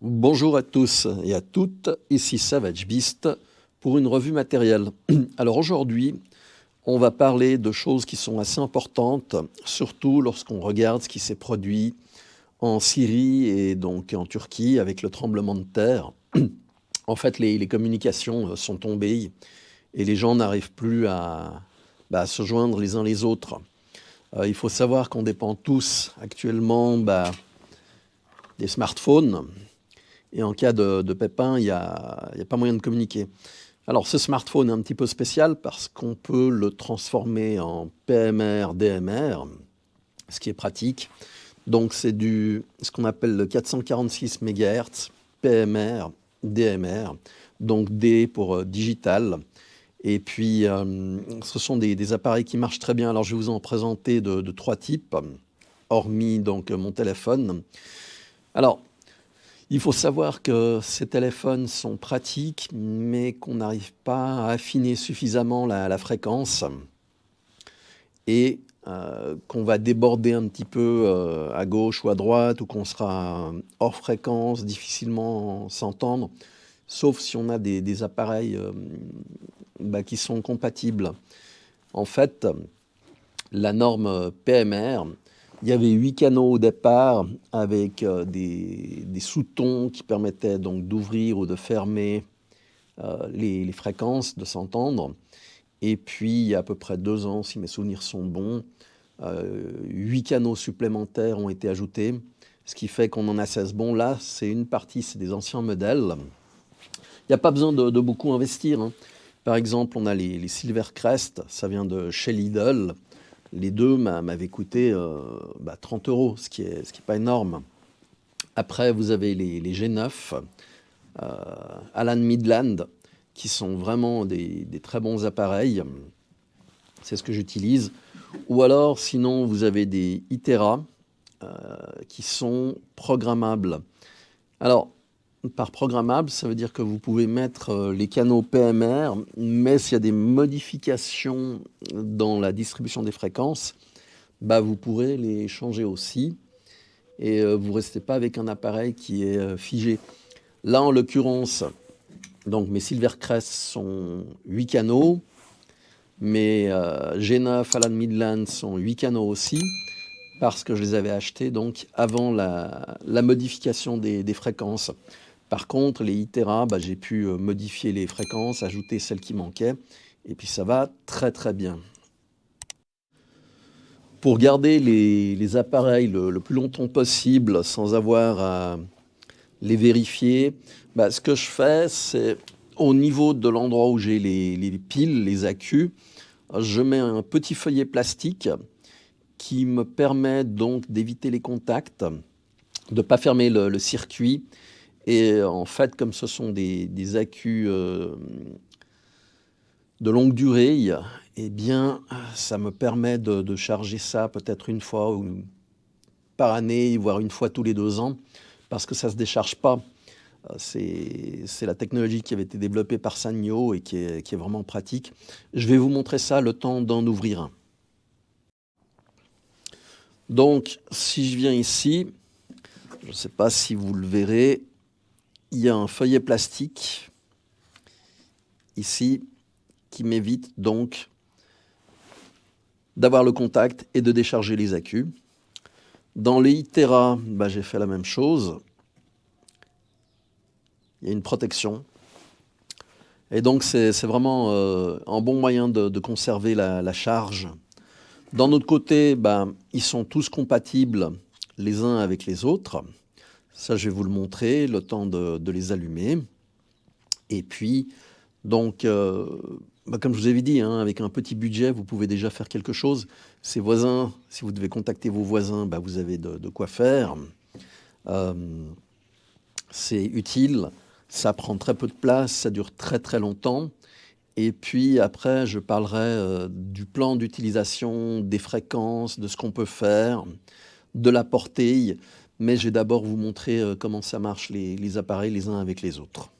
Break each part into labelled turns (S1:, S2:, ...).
S1: Bonjour à tous et à toutes, ici Savage Beast pour une revue matérielle. Alors aujourd'hui, on va parler de choses qui sont assez importantes, surtout lorsqu'on regarde ce qui s'est produit en Syrie et donc en Turquie avec le tremblement de terre. En fait, les communications sont tombées et les gens n'arrivent plus à se joindre les uns les autres. Il faut savoir qu'on dépend tous actuellement des smartphones. Et en cas de pépin, il y a pas moyen de communiquer. Alors ce smartphone est un petit peu spécial parce qu'on peut le transformer en PMR, DMR, ce qui est pratique. Donc c'est ce qu'on appelle le 446 MHz, PMR, DMR, donc D pour digital. Et puis ce sont des appareils qui marchent très bien. Alors je vais vous en présenter de trois types, hormis donc mon téléphone. Alors il faut savoir que ces téléphones sont pratiques, mais qu'on n'arrive pas à affiner suffisamment la fréquence et qu'on va déborder un petit peu à gauche ou à droite ou qu'on sera hors fréquence, difficilement s'entendre, sauf si on a des appareils qui sont compatibles. En fait, la norme PMR, il y avait 8 canaux au départ avec des sous-tons qui permettaient donc d'ouvrir ou de fermer les fréquences, de s'entendre. Et puis, il y a à peu près 2 ans, si mes souvenirs sont bons, 8 canaux supplémentaires ont été ajoutés, ce qui fait qu'on en a 16. Bon, là, c'est une partie, c'est des anciens modèles. Il n'y a pas besoin de beaucoup investir, hein. Par exemple, on a les Silvercrest, ça vient de chez Lidl. Les deux m'avaient coûté 30 €, ce qui est pas énorme. Après, vous avez les G9, Alan Midland, qui sont vraiment des très bons appareils. C'est ce que j'utilise. Ou alors, sinon, vous avez des Itera qui sont programmables. Alors, par programmable, ça veut dire que vous pouvez mettre les canaux PMR, mais s'il y a des modifications dans la distribution des fréquences, vous pourrez les changer aussi et vous ne restez pas avec un appareil qui est figé. Là, en l'occurrence, donc mes Silvercrest sont 8 canaux, mes G9 Alan Midland sont 8 canaux aussi, parce que je les avais achetés donc avant la modification des fréquences. Par contre, les Itera, j'ai pu modifier les fréquences, ajouter celles qui manquaient, et puis ça va très très bien. Pour garder les appareils le plus longtemps possible sans avoir à les vérifier, ce que je fais, c'est au niveau de l'endroit où j'ai les piles, les accus, je mets un petit feuillet plastique qui me permet donc d'éviter les contacts, de ne pas fermer le circuit. Et en fait, comme ce sont des accus de longue durée, eh bien, ça me permet de charger ça peut-être une fois par année, voire une fois tous les 2 ans, parce que ça ne se décharge pas. C'est la technologie qui avait été développée par Sanyo et qui est vraiment pratique. Je vais vous montrer ça le temps d'en ouvrir un. Donc, si je viens ici, je ne sais pas si vous le verrez, il y a un feuillet plastique ici qui m'évite donc d'avoir le contact et de décharger les accus. Dans les Itera, j'ai fait la même chose. Il y a une protection. Et donc c'est vraiment un bon moyen de conserver la charge. D'un autre côté, ils sont tous compatibles les uns avec les autres. Ça, je vais vous le montrer, le temps de les allumer. Et puis, donc, comme je vous avais dit, hein, avec un petit budget, vous pouvez déjà faire quelque chose. Ces voisins, si vous devez contacter vos voisins, vous avez de quoi faire. C'est utile, ça prend très peu de place, ça dure très très longtemps. Et puis après, je parlerai du plan d'utilisation, des fréquences, de ce qu'on peut faire, de la portée. Mais je vais d'abord vous montrer comment ça marche les appareils les uns avec les autres.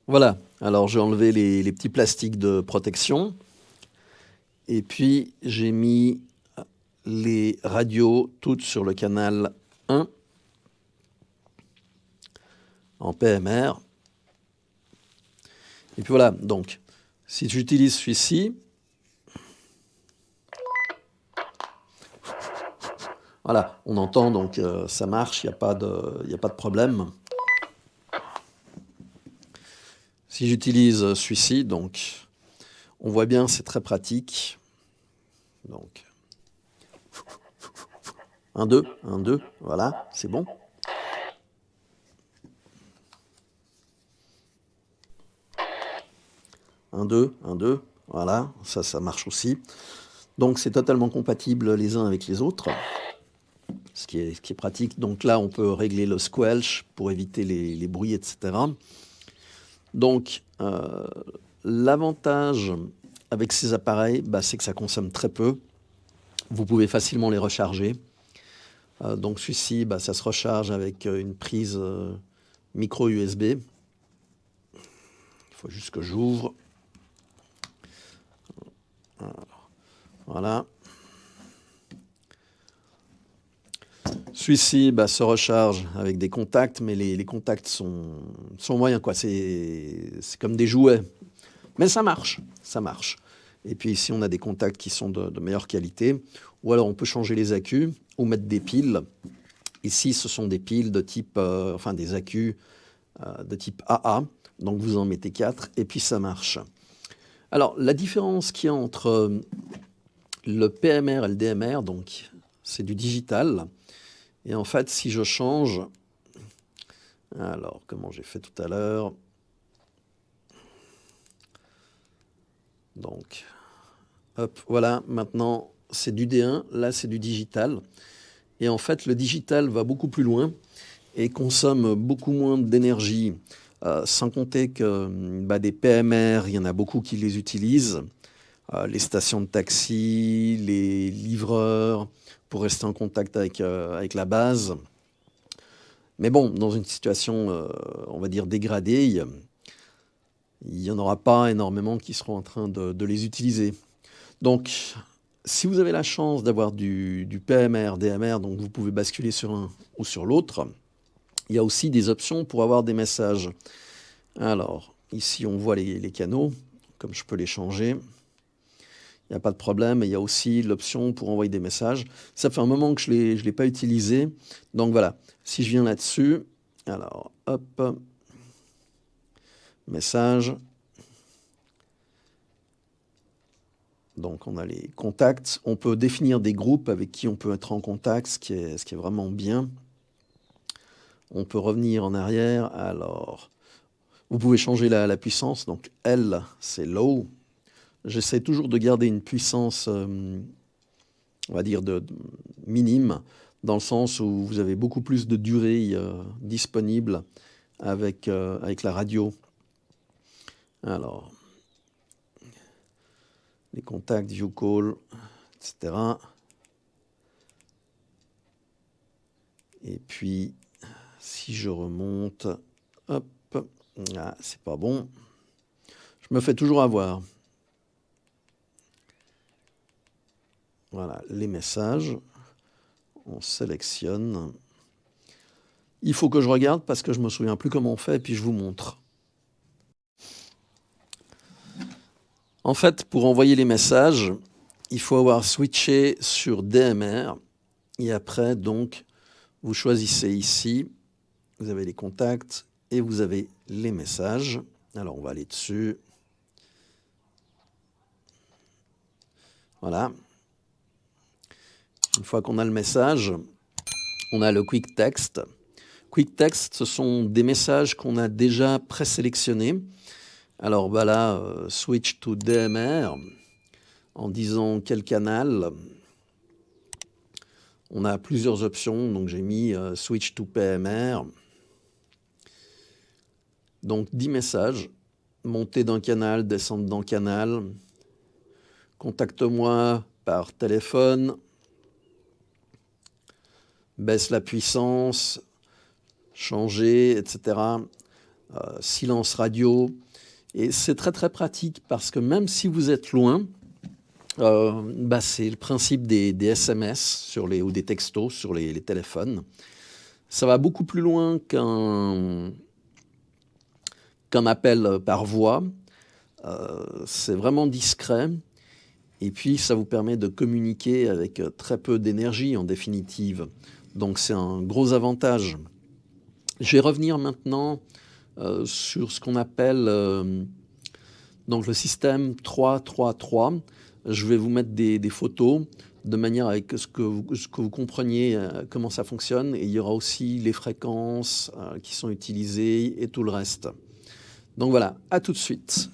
S1: Voilà, alors j'ai enlevé les petits plastiques de protection. Et puis j'ai mis les radios toutes sur le canal 1 en PMR. Et puis voilà, donc, si j'utilise celui-ci, voilà, on entend, donc ça marche, il n'y a pas de problème. Si j'utilise celui-ci, donc, on voit bien, c'est très pratique. Donc, 1, 2, 1, 2, voilà, c'est bon. Un, deux, voilà, ça marche aussi. Donc c'est totalement compatible les uns avec les autres, ce qui est pratique. Donc là, on peut régler le squelch pour éviter les bruits, etc. Donc l'avantage avec ces appareils, c'est que ça consomme très peu. Vous pouvez facilement les recharger. Donc celui-ci, ça se recharge avec une prise micro USB. Il faut juste que j'ouvre. Voilà. Celui-ci se recharge avec des contacts, mais les contacts sont moyens, quoi. C'est comme des jouets. Mais ça marche, ça marche. Et puis ici, on a des contacts qui sont de meilleure qualité. Ou alors, on peut changer les accus ou mettre des piles. Ici, ce sont des piles de type, des accus de type AA. Donc, vous en mettez 4 et puis ça marche. Alors, la différence qu'il y a entre le PMR et le DMR, donc, c'est du digital. Et en fait, si je change, alors, comment j'ai fait tout à l'heure, donc, hop, voilà, maintenant, c'est du D1, là, c'est du digital. Et en fait, le digital va beaucoup plus loin et consomme beaucoup moins d'énergie. Sans compter que des PMR, il y en a beaucoup qui les utilisent. Les stations de taxi, les livreurs, pour rester en contact avec la base. Mais bon, dans une situation, on va dire, dégradée, il n'y en aura pas énormément qui seront en train de les utiliser. Donc, si vous avez la chance d'avoir du PMR, DMR, donc vous pouvez basculer sur un ou sur l'autre, il y a aussi des options pour avoir des messages. Alors, ici, on voit les canaux, comme je peux les changer. Il n'y a pas de problème. Et il y a aussi l'option pour envoyer des messages. Ça fait un moment que je ne l'ai pas utilisé. Donc voilà, si je viens là-dessus, alors, hop, message. Donc on a les contacts. On peut définir des groupes avec qui on peut être en contact, ce qui est vraiment bien. On peut revenir en arrière. Alors, vous pouvez changer la puissance. Donc L, c'est low. J'essaie toujours de garder une puissance, on va dire, minime, dans le sens où vous avez beaucoup plus de durée disponible avec la radio. Alors, les contacts, view call, etc. Et puis, si je remonte, hop, c'est pas bon. Je me fais toujours avoir. Voilà, les messages. On sélectionne. Il faut que je regarde parce que je ne me souviens plus comment on fait et puis je vous montre. En fait, pour envoyer les messages, il faut avoir switché sur DMR et après, donc, vous choisissez ici, vous avez les contacts et vous avez les messages. Alors, on va aller dessus. Voilà. Une fois qu'on a le message, on a le quick text. Quick text, ce sont des messages qu'on a déjà présélectionnés. Alors là, switch to DMR, en disant quel canal. On a plusieurs options, donc j'ai mis switch to PMR. Donc 10 messages, monter d'un canal, descendre d'un canal, contacte-moi par téléphone, baisse la puissance, changer, etc. Silence radio. Et c'est très très pratique parce que même si vous êtes loin, c'est le principe des SMS ou des textos sur les téléphones. Ça va beaucoup plus loin qu'un appel par voix. C'est vraiment discret. Et puis, ça vous permet de communiquer avec très peu d'énergie, en définitive. Donc, c'est un gros avantage. Je vais revenir maintenant sur ce qu'on appelle donc le système 3-3-3. Je vais vous mettre des photos de manière à ce que vous compreniez comment ça fonctionne. Et il y aura aussi les fréquences qui sont utilisées et tout le reste. Donc voilà, à tout de suite.